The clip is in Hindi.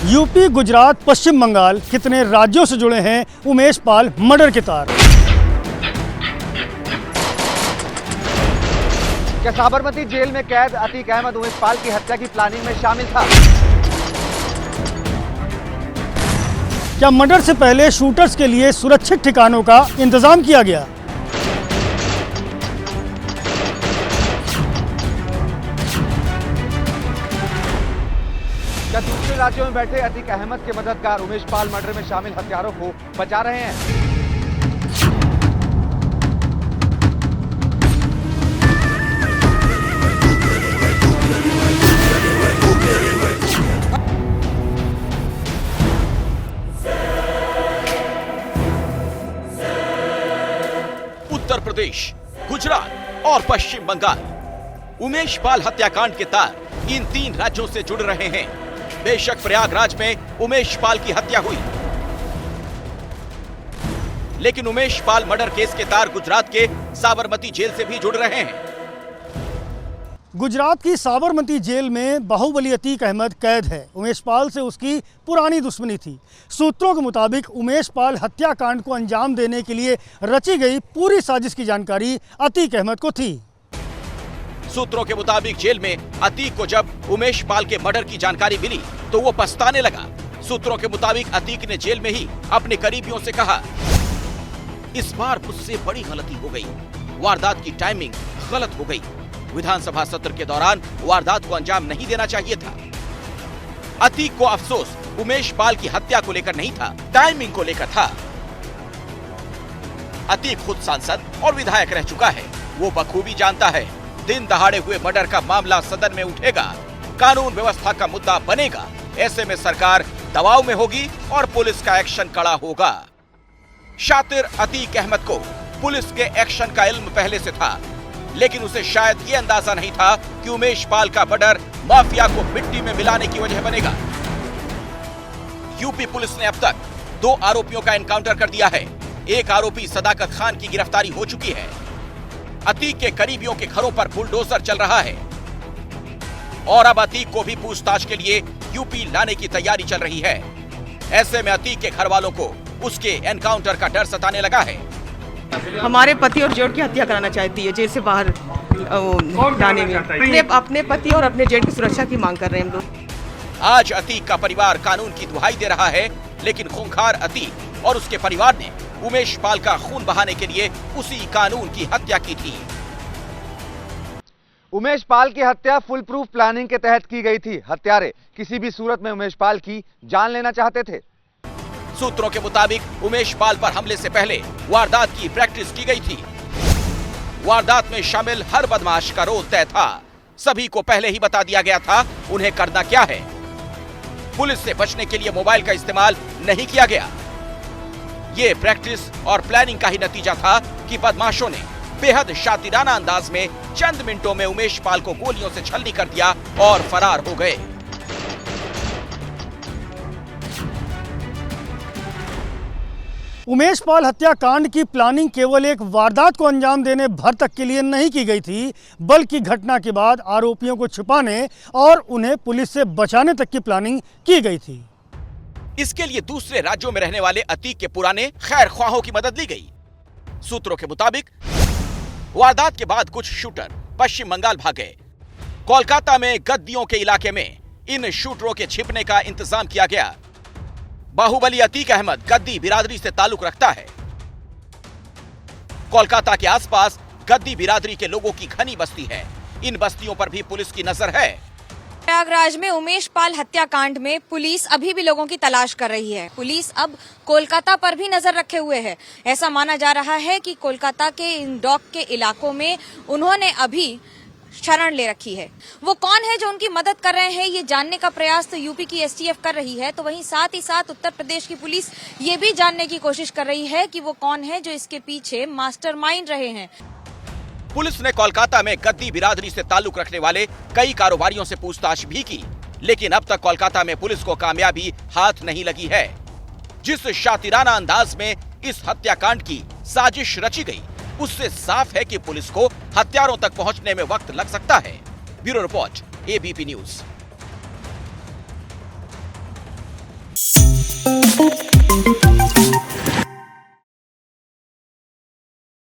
यूपी, गुजरात, पश्चिम बंगाल कितने राज्यों से जुड़े हैं उमेश पाल मर्डर के तार। क्या साबरमती जेल में कैद अतीक अहमद उमेश पाल की हत्या की प्लानिंग में शामिल था? क्या मर्डर से पहले शूटर्स के लिए सुरक्षित ठिकानों का इंतजाम किया गया? क्या दूसरे राज्यों में बैठे अतीक अहमद के मददगार उमेश पाल मर्डर में शामिल हत्यारों को बचा रहे हैं? उत्तर प्रदेश, गुजरात और पश्चिम बंगाल, उमेश पाल हत्याकांड के तार इन 3 राज्यों से जुड़ रहे हैं। बेशक प्रयागराज में उमेश पाल की हत्या हुई, लेकिन उमेश पाल मर्डर केस के तार गुजरात के साबरमती जेल से भी जुड़ रहे हैं। गुजरात की साबरमती जेल में बाहुबली अतीक अहमद कैद है। उमेश पाल से उसकी पुरानी दुश्मनी थी। सूत्रों के मुताबिक उमेश पाल हत्याकांड को अंजाम देने के लिए रची गई पूरी साजिश की जानकारी अतीक अहमद को थी। सूत्रों के मुताबिक जेल में अतीक को जब उमेश पाल के मर्डर की जानकारी मिली तो वो पछताने लगा। सूत्रों के मुताबिक अतीक ने जेल में ही अपने करीबियों से कहा, इस बार मुझसे बड़ी गलती हो गई, वारदात की टाइमिंग गलत हो गई। विधानसभा सत्र के दौरान वारदात को अंजाम नहीं देना चाहिए था। अतीक को अफसोस उमेश पाल की हत्या को लेकर नहीं था, टाइमिंग को लेकर था। अतीक खुद सांसद और विधायक रह चुका है। वो बखूबी जानता है दिन दहाड़े हुए मर्डर का मामला सदन में उठेगा, कानून व्यवस्था का मुद्दा बनेगा। ऐसे में सरकार दबाव में होगी और पुलिस का एक्शन कड़ा होगा। शातिर अतीक अहमद को पुलिस के एक्शन का इल्म पहले से था, लेकिन उसे शायद ये अंदाजा नहीं था कि उमेश पाल का मर्डर माफिया को मिट्टी में मिलाने की वजह बनेगा। यूपी पुलिस ने अब तक 2 आरोपियों का एनकाउंटर कर दिया है। एक आरोपी सदाकत खान की गिरफ्तारी हो चुकी है। अतीक के करीबियों के घरों पर बुलडोजर चल रहा है और अब अतीक को भी पूछताछ के लिए यूपी लाने की तैयारी चल रही है। ऐसे में अतीक के घर वालों को उसके एनकाउंटर का डर सताने लगा है। हमारे पति और जेठ की हत्या कराना चाहती है जेल से बाहर लाने में। अपने पति और अपने जेठ की सुरक्षा की मांग कर रहे हैं हम लोग। आज अतीक का परिवार कानून की दुहाई दे रहा है, लेकिन खूंखार अतीक और उसके परिवार ने उमेश पाल का खून बहाने के लिए उसी कानून की हत्या की थी। उमेश पाल की हत्या फुल प्रूफ प्लानिंग के तहत की गई थी। हत्यारे किसी भी सूरत में उमेश पाल की जान लेना चाहते थे। सूत्रों के मुताबिक उमेश पाल पर हमले से पहले वारदात की प्रैक्टिस की गई थी। वारदात में शामिल हर बदमाश का रोल तय था। सभी को पहले ही बता दिया गया था उन्हें करना क्या है। पुलिस से बचने के लिए मोबाइल का इस्तेमाल नहीं किया गया। ये प्रैक्टिस और प्लानिंग का ही नतीजा था कि बदमाशों ने बेहद शातिराना अंदाज में चंद मिनटों में उमेश पाल को गोलियों से छलनी कर दिया और फरार हो गए। उमेश पाल हत्याकांड की प्लानिंग केवल एक वारदात को अंजाम देने भर तक के लिए नहीं की गई थी, बल्कि घटना के बाद आरोपियों को छुपाने और उन्हें पुलिस से बचाने तक की प्लानिंग की गई थी। इसके लिए दूसरे राज्यों में रहने वाले अतीक के पुराने खैर ख्वाहों की मदद ली गई। सूत्रों के मुताबिक वारदात के बाद कुछ शूटर पश्चिम बंगाल भाग गए। कोलकाता में गद्दियों के इलाके में इन शूटरों के छिपने का इंतजाम किया गया। बाहुबली अतीक अहमद गद्दी बिरादरी से ताल्लुक रखता है। कोलकाता के आसपास गद्दी बिरादरी के लोगों की घनी बस्ती है। इन बस्तियों पर भी पुलिस की नजर है। प्रयागराज में उमेश पाल हत्याकांड में पुलिस अभी भी लोगों की तलाश कर रही है। पुलिस अब कोलकाता पर भी नजर रखे हुए है। ऐसा माना जा रहा है कि कोलकाता के इंडोक के इलाकों में उन्होंने अभी शरण ले रखी है। वो कौन है जो उनकी मदद कर रहे हैं, ये जानने का प्रयास तो यूपी की एसटीएफ कर रही है। तो वहीं साथ ही साथ उत्तर प्रदेश की पुलिस ये भी जानने की कोशिश कर रही है कि वो कौन है जो इसके पीछे मास्टरमाइंड रहे हैं। पुलिस ने कोलकाता में गद्दी बिरादरी से ताल्लुक रखने वाले कई कारोबारियों से पूछताछ भी की, लेकिन अब तक कोलकाता में पुलिस को कामयाबी हाथ नहीं लगी है। जिस शातिराना अंदाज में इस हत्याकांड की साजिश रची गई, उससे साफ है कि पुलिस को हत्यारों तक पहुंचने में वक्त लग सकता है। Bureau report, ABP news.